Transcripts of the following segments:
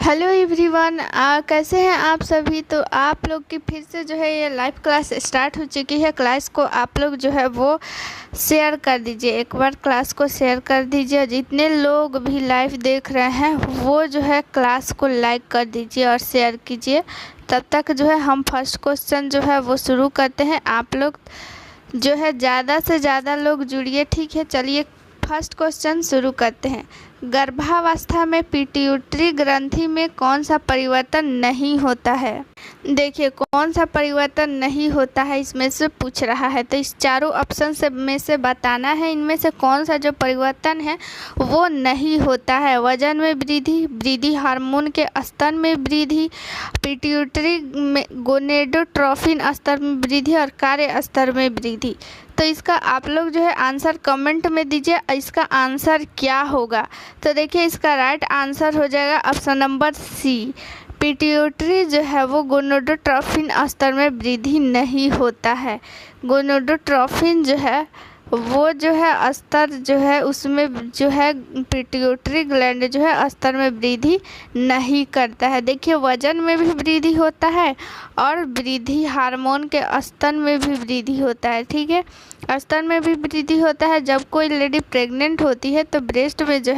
Hello everyone, कैसे हैं आप सभी। तो आप लोग की फिर से जो है ये लाइव क्लास स्टार्ट हो चुकी है। क्लास को आप लोग जो है वो शेयर कर दीजिए, एक बार क्लास को शेयर कर दीजिए। जितने लोग भी लाइव देख रहे हैं वो जो है क्लास को लाइक कर दीजिए और शेयर कीजिए। तब तक जो है हम फर्स्ट क्वेश्चन जो है वो शुरू करते हैं। आप लोग जो है ज़्यादा से ज़्यादा लोग जुड़िए, ठीक है। चलिए फर्स्ट क्वेश्चन शुरू करते हैं। गर्भावस्था में पिट्यूटरी ग्रंथि में कौन सा परिवर्तन नहीं होता है। देखिए कौन सा परिवर्तन नहीं होता है इसमें से पूछ रहा है। तो इस चारों ऑप्शन से में से बताना है इनमें से कौन सा जो परिवर्तन है वो नहीं होता है। वजन में वृद्धि, वृद्धि हार्मोन के स्तर में वृद्धि, पिट्यूटरी में गोनेडोट्रोफिन स्तर में वृद्धि और कार्य स्तर में वृद्धि। तो इसका आप लोग जो है आंसर कमेंट में दीजिए, इसका आंसर क्या होगा। तो देखिए इसका राइट आंसर हो जाएगा ऑप्शन नंबर सी। पिट्यूटरी जो है वो गोनेडोट्रोफिन स्तर में वृद्धि नहीं होता है। गोनेडोट्रोफिन जो है वो जो है स्तर जो है उसमें जो है पिट्यूटरी ग्लैंड जो है स्तर में वृद्धि नहीं करता है। देखिए वजन में भी वृद्धि होता है और वृद्धि हार्मोन के स्तर में भी वृद्धि होता है, ठीक है। स्तर में भी वृद्धि होता है। जब कोई लेडी प्रेग्नेंट होती है तो ब्रेस्ट जो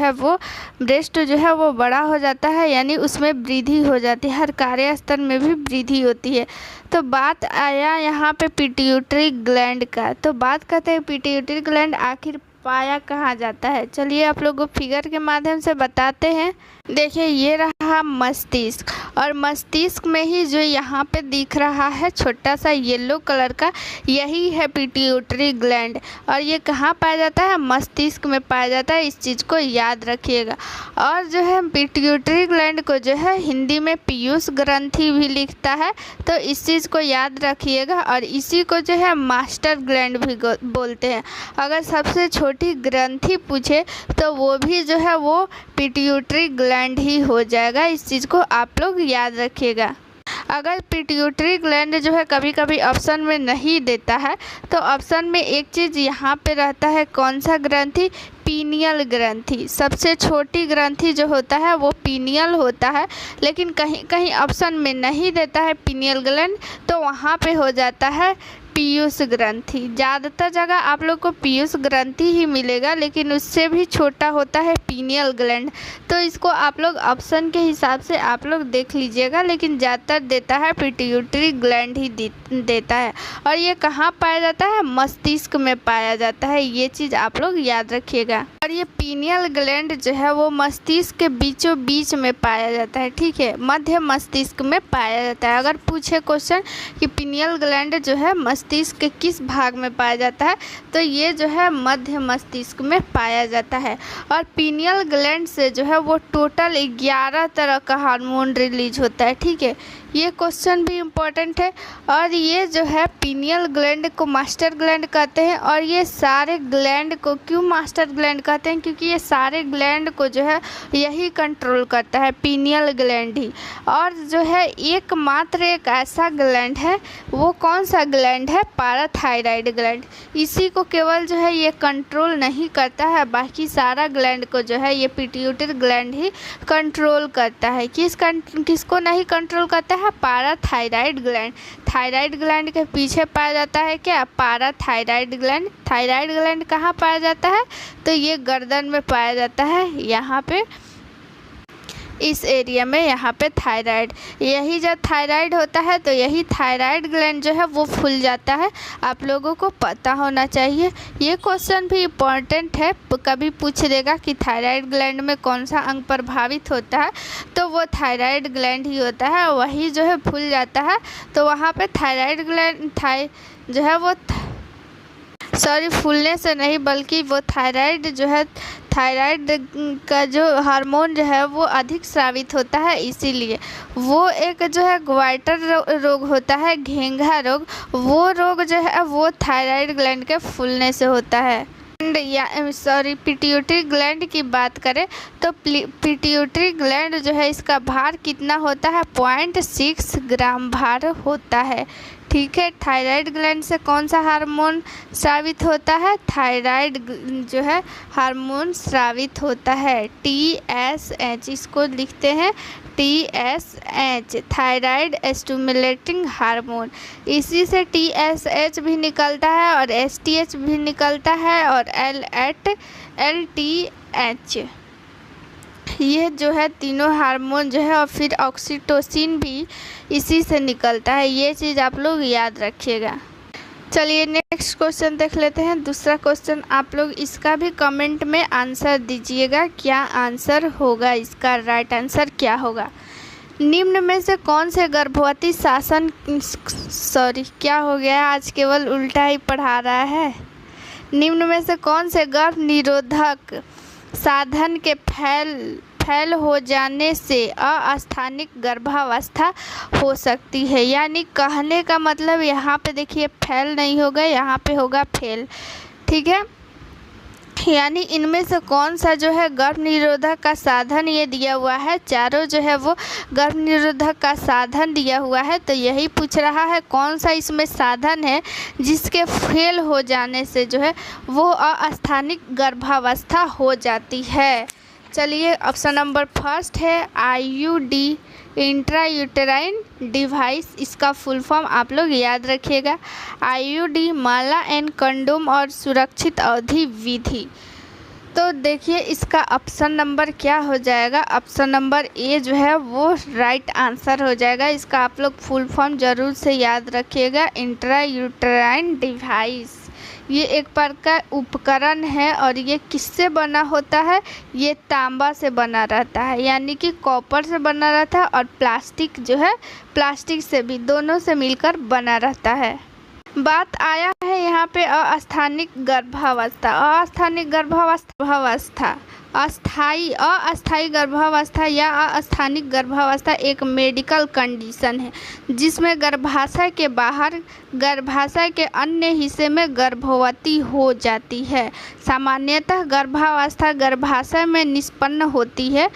है वो बड़ा हो जाता है, यानी उसमें वृद्धि हो जाती है। हर कार्य स्तर में भी वृद्धि होती है। तो बात आया यहाँ पे पिट्यूटरी ग्लैंड का। तो बात करते हैं पिट्यूटरी ग्लैंड आखिर पाया कहाँ जाता है। चलिए आप लोगों को फिगर के माध्यम से बताते हैं। देखिए ये रहा मस्तिष्क, और मस्तिष्क में ही जो यहाँ पे दिख रहा है छोटा सा येलो कलर का, यही है पिट्यूटरी ग्लैंड। और ये कहाँ पाया जाता है, मस्तिष्क में पाया जाता है। इस चीज़ को याद रखिएगा। और जो है पिट्यूटरी ग्लैंड को जो है हिंदी में पीयूष ग्रंथि भी लिखता है, तो इस चीज़ को याद रखिएगा। और इसी को जो है मास्टर ग्लैंड भी बोलते हैं। अगर सबसे छोटी ग्रंथि पूछे तो वो भी जो है वो पिट्यूटरी ग्लैंड ही हो जाएगा। इस चीज़ को आप लोग याद रखिएगा। अगर पिट्यूटरी ग्लैंड जो है कभी कभी ऑप्शन में नहीं देता है तो ऑप्शन में एक चीज़ यहाँ पे रहता है, कौन सा ग्रंथि, पीनियल ग्रंथि। सबसे छोटी ग्रंथि जो होता है वो पीनियल होता है, लेकिन कहीं कहीं ऑप्शन में नहीं देता है पीनियल ग्लैंड, तो वहाँ पे हो जाता है पीयूष ग्रंथि। ज़्यादातर जगह आप लोग को पीयूष ग्रंथि ही मिलेगा, लेकिन उससे भी छोटा होता है पीनियल ग्लैंड। तो इसको आप लोग ऑप्शन के हिसाब से आप लोग देख लीजिएगा, लेकिन ज़्यादातर देता है पिट्यूटरी ग्लैंड ही देता है। और ये कहाँ पाया जाता है, मस्तिष्क में पाया जाता है। ये चीज़ आप लोग याद रखिएगा। और ये पीनियल ग्लैंड जो है वो मस्तिष्क के बीचों बीच में पाया जाता है, ठीक है, मध्य मस्तिष्क में पाया जाता है। अगर पूछे क्वेश्चन कि पीनियल ग्लैंड जो है मस्तिष्क के किस भाग में पाया जाता है, तो ये जो है मध्य मस्तिष्क में पाया जाता है। और पीनियल ग्लैंड से जो है वो टोटल 11 तरह का हार्मोन रिलीज होता है, ठीक है। ये क्वेश्चन भी इम्पोर्टेंट है। और ये जो है पीनियल ग्लैंड को मास्टर ग्लैंड कहते हैं। और ये सारे ग्लैंड को क्यों मास्टर ग्लैंड कहते हैं, क्योंकि ये सारे ग्लैंड को जो है यही कंट्रोल करता है, पीनियल ग्लैंड ही। और जो है एकमात्र एक ऐसा ग्लैंड है, वो कौन सा ग्लैंड है, पाराथायराइड ग्लैंड। इसी को केवल जो है ये कंट्रोल नहीं करता है, बाकी सारा ग्लैंड को जो है ये पिट्यूटरी ग्लैंड ही कंट्रोल करता है। किसको नहीं कंट्रोल करता है, पाराथायराइड ग्लैंड। थायराइड ग्लैंड के पीछे पाया जाता है क्या, पाराथायराइड ग्लैंड। थायराइड ग्लैंड कहाँ पाया जाता है, तो ये गर्दन में पाया जाता है, यहाँ पे इस एरिया में, यहाँ पे थायराइड। यही जब थायराइड होता है तो यही थायराइड ग्लैंड जो है वो फूल जाता है। आप लोगों को पता होना चाहिए। ये क्वेश्चन भी इम्पोर्टेंट है, कभी पूछ देगा कि थायराइड ग्लैंड में कौन सा अंग प्रभावित होता है, तो वो थायराइड ग्लैंड ही होता है, वही जो है फूल जाता है। तो वहाँ पे थायराइड ग्लैंड जो है वो फूलने से नहीं, बल्कि वो थायराइड जो है, थायराइड का जो हार्मोन जो है वो अधिक स्रावित होता है, इसीलिए वो एक जो है ग्वाइटर रोग होता है, घेंघा रोग, वो रोग जो है वो थायराइड ग्लैंड के फूलने से होता है। पिट्यूटरी ग्लैंड की बात करें तो पिट्यूटरी ग्लैंड जो है इसका भार कितना होता है, 0.6 ग्राम भार होता है, ठीक है। थायराइड ग्लैंड से कौन सा हार्मोन स्रावित होता है? थायराइड जो है हार्मोन स्रावित होता है, TSH, इसको लिखते हैं TSH, थायराइड स्टिमुलेटिंग हार्मोन। इसी से TSH भी निकलता है और STH भी निकलता है और LTH, ये जो है तीनों हार्मोन जो है, और फिर ऑक्सीटोसिन भी इसी से निकलता है। ये चीज़ आप लोग याद रखिएगा। चलिए नेक्स्ट क्वेश्चन देख लेते हैं। दूसरा क्वेश्चन आप लोग इसका भी कमेंट में आंसर दीजिएगा, क्या आंसर होगा इसका, राइट आंसर क्या होगा। निम्न में से कौन से गर्भवती शासन क्या हो गया, आज केवल उल्टा ही पढ़ा रहा है। निम्न में से कौन से गर्भ निरोधक साधन के फैल हो जाने से अस्थानिक गर्भावस्था हो सकती है। यानी कहने का मतलब यहाँ पे देखिए फैल नहीं होगा, यहाँ पे होगा फेल, ठीक है। यानी इनमें से कौन सा जो है गर्भ निरोधक का साधन ये दिया हुआ है, चारों जो है वो गर्भ निरोधक का साधन दिया हुआ है। तो यही पूछ रहा है कौन सा इसमें साधन है जिसके फेल हो जाने से जो है वो अस्थानिक गर्भावस्था हो जाती है। चलिए ऑप्शन नंबर फर्स्ट है IUD, इंट्रायूटेराइन डिवाइस। इसका फुल फॉर्म आप लोग याद रखिएगा, IUD माला एंड कंडोम और सुरक्षित अवधि विधि। तो देखिए इसका ऑप्शन नंबर क्या हो जाएगा, ऑप्शन नंबर ए जो है वो राइट आंसर हो जाएगा। इसका आप लोग फुल फॉर्म ज़रूर से याद रखिएगा, इंट्रायूटेराइन डिवाइस। ये एक प्रकार का उपकरण है और ये किससे बना होता है, ये तांबा से बना रहता है, यानी कि कॉपर से बना रहता है, और प्लास्टिक जो है प्लास्टिक से भी, दोनों से मिलकर बना रहता है। बात आया है यहाँ पे अस्थानिक गर्भावस्था। अस्थानिक गर्भावस्था अस्थायी गर्भावस्था या अस्थानिक गर्भावस्था एक मेडिकल कंडीशन है जिसमें गर्भाशय के बाहर गर्भाशय के अन्य हिस्से में गर्भवती हो जाती है। सामान्यतः गर्भावस्था गर्भाशय में निष्पन्न होती है,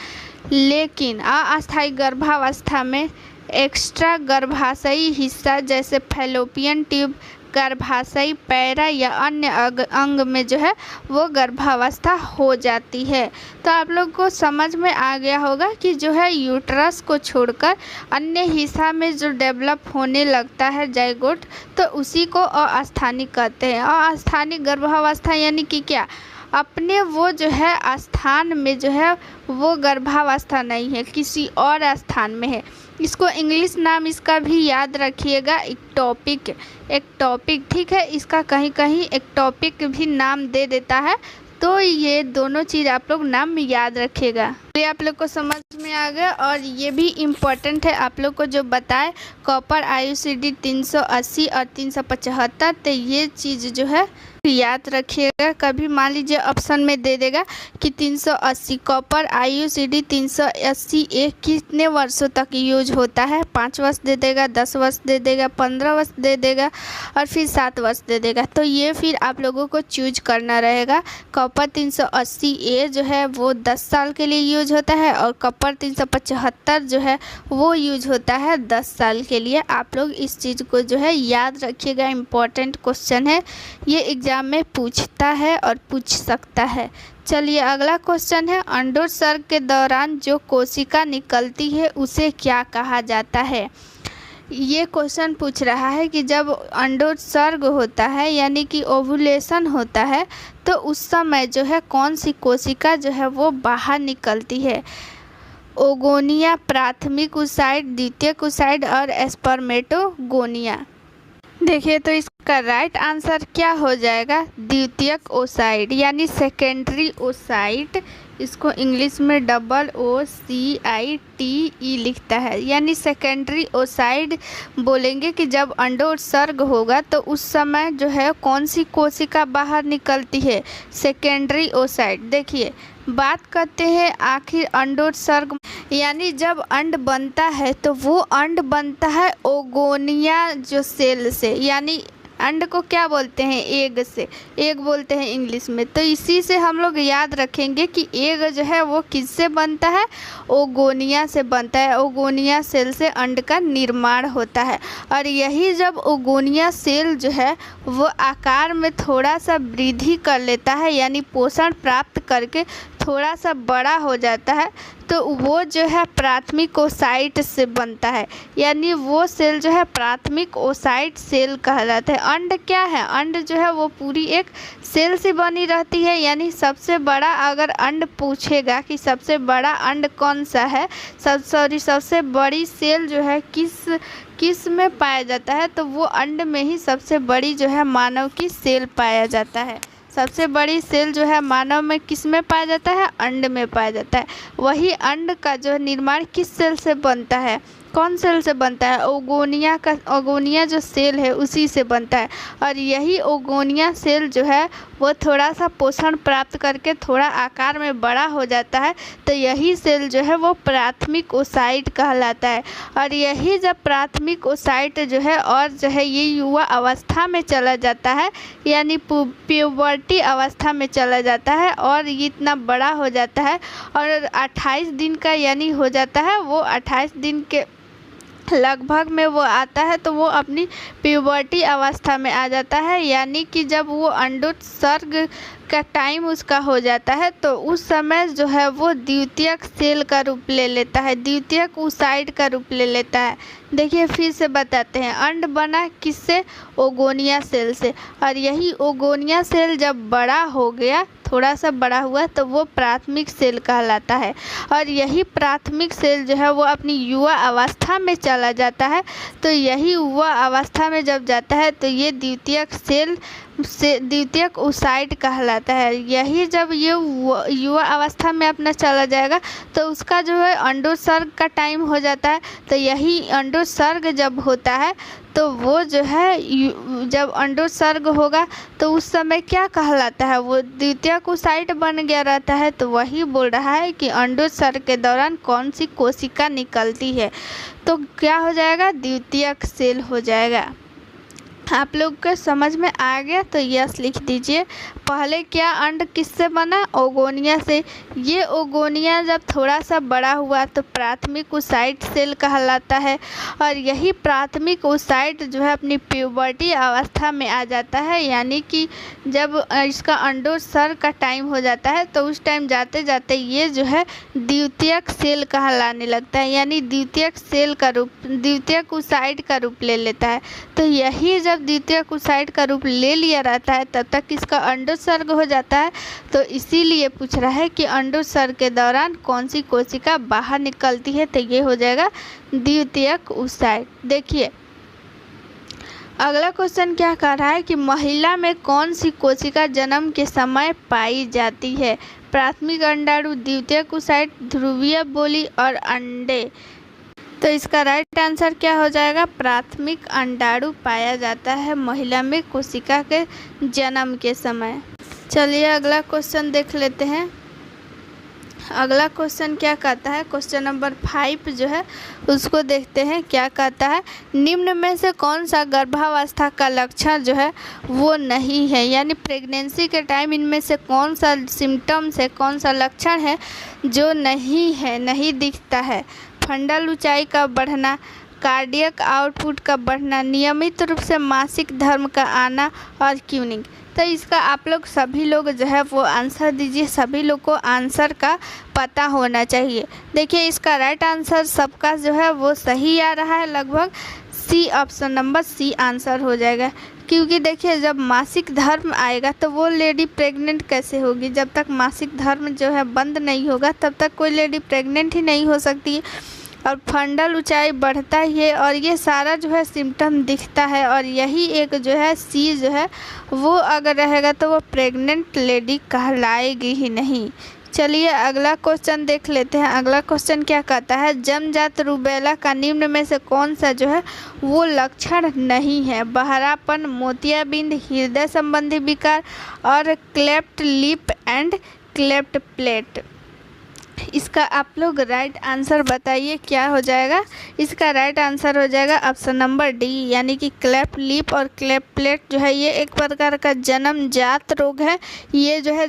लेकिन अस्थायी गर्भावस्था में एक्स्ट्रा गर्भाशयी हिस्सा जैसे फैलोपियन ट्यूब, गर्भाशयी पैरा या अन्य अंग में जो है वो गर्भावस्था हो जाती है। तो आप लोग को समझ में आ गया होगा कि जो है यूट्रस को छोड़कर अन्य हिस्सा में जो डेवलप होने लगता है जाइगोट, तो उसी को अस्थानिक कहते हैं। अस्थानिक गर्भावस्था यानी कि क्या, अपने वो जो है स्थान में जो है वो गर्भावस्था नहीं है, किसी और स्थान में है। इसको इंग्लिश नाम इसका भी याद रखिएगा, एक्टोपिक, ठीक है। इसका कहीं कहीं एक्टोपिक भी नाम दे देता है, तो ये दोनों चीज़ आप लोग नाम याद रखिएगा। ये आप लोग को समझ में आ गया। और ये भी इम्पोर्टेंट है आप लोग को जो बताए, कॉपर IUCD 380 और 375, तो ये चीज़ जो है याद रखिएगा। कभी मान लीजिए ऑप्शन में दे देगा कि 380 कॉपर IUCD 380 एक कितने वर्षों तक यूज होता है, 5 वर्ष दे देगा, 10 वर्ष दे देगा, 15 वर्ष दे देगा और फिर 7 वर्ष दे देगा। तो ये फिर आप लोगों को चूज करना रहेगा। कॉपर 380A जो है वो 10 साल के लिए यूज होता है और कॉपर 375 जो है वो यूज होता है 10 साल के लिए। आप लोग इस चीज़ को जो है याद रखिएगा, इम्पोर्टेंट क्वेश्चन है, ये एग्जाम में पूछता है और पूछ सकता है। चलिए अगला क्वेश्चन है, अंडोत्सर्ग के दौरान जो कोशिका निकलती है उसे क्या कहा जाता है। ये क्वेश्चन पूछ रहा है कि जब अंडोत्सर्ग होता है यानी कि ओवुलेशन होता है, तो उस समय जो है कौन सी कोशिका जो है वो बाहर निकलती है। ओगोनिया, प्राथमिक ओसाइड, द्वितीयक ओसाइड और स्पर्मेटोगोनिया। देखिए तो इसका राइट आंसर क्या हो जाएगा, द्वितीयक ओसाइड यानी सेकेंडरी ओसाइट। इसको इंग्लिश में OCITE लिखता है, यानी सेकेंडरी ओसाइड बोलेंगे कि जब अंडोत्सर्ग होगा तो उस समय जो है कौन सी कोशिका बाहर निकलती है, सेकेंडरी ओसाइड। देखिए बात करते हैं आखिर अंडोत्सर्ग यानी जब अंड बनता है तो वो अंड बनता है ओगोनिया जो सेल से, यानी अंड को क्या बोलते हैं? एग से, एग बोलते हैं इंग्लिश में। तो इसी से हम लोग याद रखेंगे कि एग जो है वो किससे बनता है? ओगोनिया से बनता है। ओगोनिया सेल से अंड का निर्माण होता है। और यही जब ओगोनिया सेल जो है वो आकार में थोड़ा सा वृद्धि कर लेता है, यानी पोषण प्राप्त करके थोड़ा सा बड़ा हो जाता है, तो वो जो है प्राथमिक ओसाइट से बनता है। यानी वो सेल जो है प्राथमिक ओसाइट सेल कहलाता है। अंड क्या है? अंड जो है वो पूरी एक सेल से बनी रहती है। यानी सबसे बड़ा अगर अंड पूछेगा कि सबसे बड़ा अंड कौन सा है, सबसे बड़ी सेल जो है किस में पाया जाता है, तो वो अंड में ही सबसे बड़ी जो है मानव की सेल पाया जाता है। सबसे बड़ी सेल जो है मानव में किस में पाया जाता है? अंड में पाया जाता है। वही अंड का जो निर्माण किस सेल से बनता है? कौन सेल से बनता है? ओगोनिया जो सेल है उसी से बनता है। और यही ओगोनिया सेल जो है वो थोड़ा सा पोषण प्राप्त करके थोड़ा आकार में बड़ा हो जाता है, तो यही सेल जो है वो प्राथमिक ओसाइट कहलाता है। और यही जब प्राथमिक ओसाइट जो है और जो है ये युवा अवस्था में चला जाता है, यानी प्यूबर्टी अवस्था में चला जाता है और ये इतना बड़ा हो जाता है और 28 दिन का यानी हो जाता है, वो 28 दिन के लगभग में वो आता है, तो वो अपनी प्यूबर्टी अवस्था में आ जाता है। यानी कि जब वो अंडोत्सर्ग का टाइम उसका हो जाता है, तो उस समय जो है वो द्वितीयक सेल का रूप ले लेता है, द्वितीयक oocyte का रूप ले लेता है। देखिए फिर से बताते हैं, अंड बना किससे? ओगोनिया सेल से। और यही ओगोनिया सेल जब बड़ा हो गया, थोड़ा सा बड़ा हुआ, तो वो प्राथमिक सेल कहलाता है। और यही प्राथमिक सेल जो है वो अपनी युवा अवस्था में चला जाता है। तो यही युवा अवस्था में जब जाता है तो ये द्वितीयक सेल से द्वितीयक oocyte कहलाता है। यही जब ये युवा अवस्था में अपना चला जाएगा तो उसका जो है अंडोत्सर्ग का टाइम हो जाता है। तो यही अंडोत्सर्ग जब होता है तो वो जो है जब अंडोत्सर्ग होगा तो उस समय क्या कहलाता है? वो द्वितीयक oocyte बन गया रहता है। तो वही बोल रहा है कि अंडोत्सर्ग के दौरान कौन सी कोशिका निकलती है, तो क्या हो जाएगा? द्वितीयक सेल हो जाएगा। आप लोग को समझ में आ गया तो यस लिख दीजिए। पहले क्या अंड किससे बना? ओगोनिया से। ये ओगोनिया जब थोड़ा सा बड़ा हुआ तो प्राथमिक oocyte सेल कहलाता है। और यही प्राथमिक oocyte जो है अपनी प्यूबर्टी अवस्था में आ जाता है, यानी कि जब इसका अंडोत्सर्ग का टाइम हो जाता है तो उस टाइम जाते जाते ये जो है द्वितीयक सेल कहलाने लगता है, यानी द्वितीयक सेल का रूप, द्वितीयक oocyte का रूप ले लेता है। तो यही जब द्वितीयक oocyte का रूप ले लिया रहता है तब तक इसका अंडोत्सर्ग हो जाता है। तो इसीलिए पूछ रहा है कि अंडोत्सर्ग के दौरान कौन सी कोशिका बाहर निकलती है, तो ये हो जाएगा द्वितीयक oocyte। देखिए अगला क्वेश्चन क्या कह रहा है कि महिला में कौन सी कोशिका जन्म के समय पाई जाती है? प्राथमिक अंडाणु, द्वितीयक oocyte, ध्रुवीय बोली और अंडे। तो इसका राइट आंसर क्या हो जाएगा? प्राथमिक अंडाणु पाया जाता है महिला में कोशिका के जन्म के समय। चलिए अगला क्वेश्चन देख लेते हैं। अगला क्वेश्चन क्या कहता है? क्वेश्चन नंबर 5 जो है उसको देखते हैं क्या कहता है। निम्न में से कौन सा गर्भावस्था का लक्षण जो है वो नहीं है, यानी प्रेगनेंसी के टाइम इनमें से कौन सा सिम्टम्स है, कौन सा लक्षण है जो नहीं है, नहीं दिखता है? फंडल ऊंचाई का बढ़ना, कार्डियक आउटपुट का बढ़ना, नियमित रूप से मासिक धर्म का आना और क्यूनिंग। तो इसका आप लोग सभी लोग जो है वो आंसर दीजिए। सभी लोग को आंसर का पता होना चाहिए। देखिए इसका राइट आंसर सबका जो है वो सही आ रहा है, लगभग सी, ऑप्शन नंबर सी आंसर हो जाएगा। क्योंकि देखिए जब मासिक धर्म आएगा तो वो लेडी प्रेग्नेंट कैसे होगी? जब तक मासिक धर्म जो है बंद नहीं होगा तब तक कोई लेडी प्रेग्नेंट ही नहीं हो सकती। और फंडल ऊंचाई बढ़ता ही है और ये सारा जो है सिम्टम दिखता है। और यही एक जो है सी जो है वो अगर रहेगा तो वो प्रेग्नेंट लेडी कहलाएगी ही नहीं। चलिए अगला क्वेश्चन देख लेते हैं। अगला क्वेश्चन क्या कहता है? जन्मजात रूबेला का निम्न में से कौन सा जो है वो लक्षण नहीं है? बहरापन, मोतियाबिंद, हृदय संबंधी विकार और cleft lip and cleft plate. इसका आप लोग राइट आंसर बताइए क्या हो जाएगा। इसका राइट आंसर हो जाएगा ऑप्शन नंबर डी, यानी कि क्लेफ्ट लिप और क्लेफ्ट प्लेट जो है ये एक प्रकार का जन्मजात रोग है। ये जो है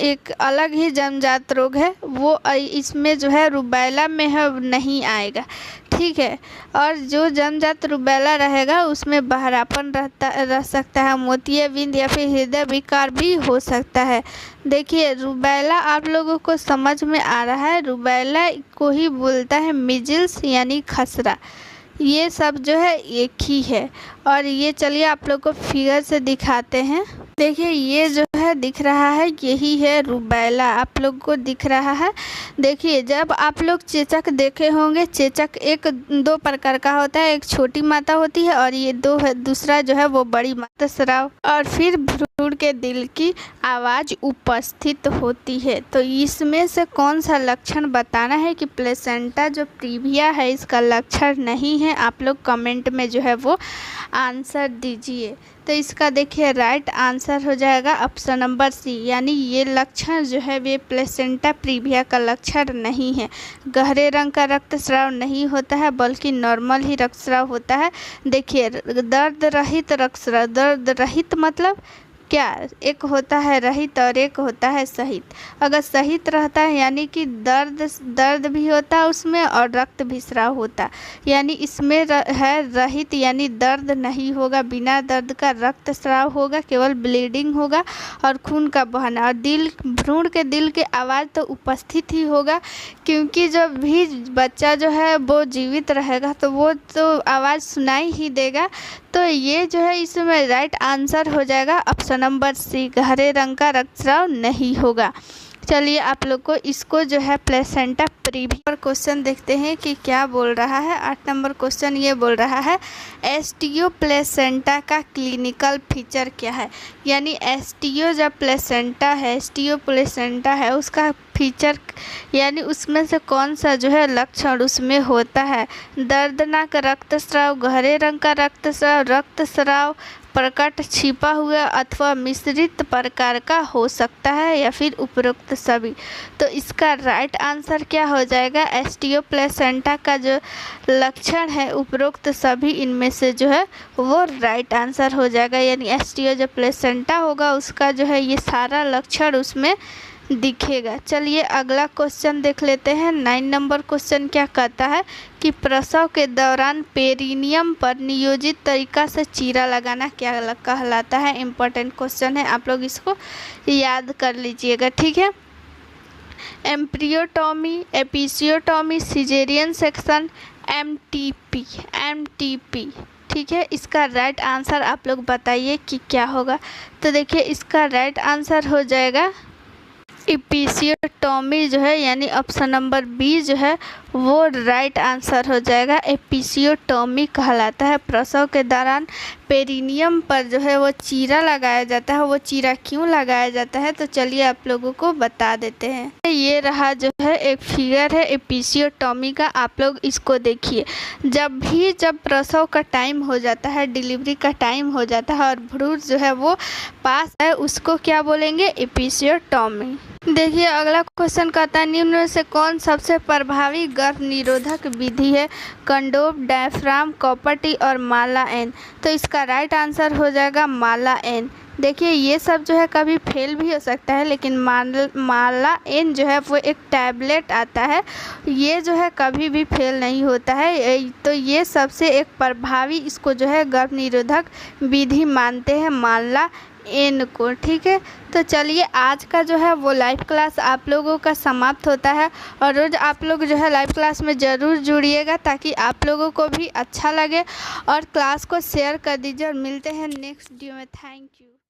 एक अलग ही जन्मजात रोग है, वो इसमें जो है रूबेला में है नहीं आएगा, ठीक है। और जो जन्मजात रूबेला रहेगा उसमें बहरापन रह सकता है, मोतियाबिंद या फिर हृदय विकार भी हो सकता है। देखिए रूबेला आप लोगों को समझ में आ रहा है, रूबेला को ही बोलता है मिजल्स यानी खसरा, ये सब जो है एक ही है। और ये चलिए आप लोग को फिगर से दिखाते हैं। देखिए ये जो है दिख रहा है यही है रूबेला, आप लोग को दिख रहा है। देखिए जब आप लोग चेचक देखे होंगे, चेचक एक दो प्रकार का होता है, एक छोटी माता होती है और ये दो है, दूसरा जो है वो बड़ी माता स्राव और फिर भ्रूण के दिल की आवाज़ उपस्थित होती है। तो इसमें से कौन सा लक्षण बताना है कि प्लेसेंटा जो प्रीविया है इसका लक्षण नहीं है, आप लोग कमेंट में जो है वो आंसर दीजिए। तो इसका देखिए राइट आंसर हो जाएगा ऑप्शन नंबर सी, यानी ये लक्षण जो है वे प्लेसेंटा प्रीविया का लक्षण नहीं है। गहरे रंग का रक्तस्राव नहीं होता है बल्कि नॉर्मल ही रक्तस्राव होता है। देखिए दर्द रहित रक्तस्राव, दर्द रहित मतलब क्या, एक होता है रहित और एक होता है सहित। अगर सहित रहता है यानी कि दर्द भी होता है उसमें और रक्त भी स्राव होता है, यानी इसमें है रहित यानी दर्द नहीं होगा, बिना दर्द का रक्त स्राव होगा, केवल ब्लीडिंग होगा और खून का बहना और भ्रूण के दिल की आवाज़ तो उपस्थित ही होगा, क्योंकि जब भी बच्चा जो है वो जीवित रहेगा तो वो तो आवाज़ सुनाई ही देगा। तो ये जो है इसमें राइट आंसर हो जाएगा ऑप्शन नंबर सी, गहरे रंग का रक्तस्राव नहीं होगा। चलिए आप लोग को इसको जो है प्लेसेंटा प्रीविया पर क्वेश्चन देखते हैं कि क्या बोल रहा है। 8 नंबर क्वेश्चन ये बोल रहा है एस्टियो प्लेसेंटा का क्लिनिकल फीचर क्या है, यानी एस्टियो जब प्लेसेंटा है, एस्टियो प्लेसेंटा है उसका फीचर यानी उसमें से कौन सा जो है लक्षण उसमें होता है। दर्दनाक रक्तस्राव, गहरे रंग का रक्तस्राव प्रकट, छिपा हुआ अथवा मिश्रित प्रकार का हो सकता है या फिर उपरोक्त सभी। तो इसका राइट आंसर क्या हो जाएगा, एस्टियो प्लेसेंटा का जो लक्षण है उपरोक्त सभी इनमें से जो है वो राइट आंसर हो जाएगा, यानी एस्टियो जो प्लेसेंटा होगा उसका जो है ये सारा लक्षण उसमें दिखेगा। चलिए अगला क्वेश्चन देख लेते हैं। 9 नंबर क्वेश्चन क्या कहता है कि प्रसव के दौरान पेरिनियम पर नियोजित तरीका से चीरा लगाना क्या कहलाता है। इम्पोर्टेंट क्वेश्चन है, आप लोग इसको याद कर लीजिएगा, ठीक है। एम्ब्रियोटॉमी, एपिसियोटॉमी, सिजेरियन सेक्शन, एमटीपी, ठीक है। इसका राइट आंसर आप लोग बताइए कि क्या होगा। तो देखिए इसका राइट आंसर हो जाएगा एपिसियोटॉमी जो है, यानी ऑप्शन नंबर बी जो है वो राइट आंसर हो जाएगा। एपिसियोटॉमी कहलाता है प्रसव के दौरान पेरिनियम पर जो है वो चीरा लगाया जाता है। वो चीरा क्यों लगाया जाता है तो चलिए आप लोगों को बता देते हैं। ये रहा जो है एक फिगर है एपिसियोटॉमी का, आप लोग इसको देखिए। जब प्रसव का टाइम हो जाता है, डिलीवरी का टाइम हो जाता है और भ्रूण जो है वो पास है, उसको क्या बोलेंगे, एपिसियोटॉमी। देखिए अगला क्वेश्चन कहता है निम्न में से कौन सबसे प्रभावी गर्भ निरोधक विधि है। कंडोम, डायफ्राम, कॉपर टी और माला एन। तो इसका राइट आंसर हो जाएगा माला एन। देखिए ये सब जो है कभी फेल भी हो सकता है, लेकिन माला एन जो है वो एक टैबलेट आता है, ये जो है कभी भी फेल नहीं होता है। तो ये सबसे एक प्रभावी इसको जो है गर्भ निरोधक विधि मानते हैं माला एन को, ठीक है। तो चलिए आज का जो है वो लाइव क्लास आप लोगों का समाप्त होता है और रोज़ आप लोग जो है लाइव क्लास में ज़रूर जुड़िएगा ताकि आप लोगों को भी अच्छा लगे और क्लास को शेयर कर दीजिए और मिलते हैं नेक्स्ट वीडियो में। Thank you.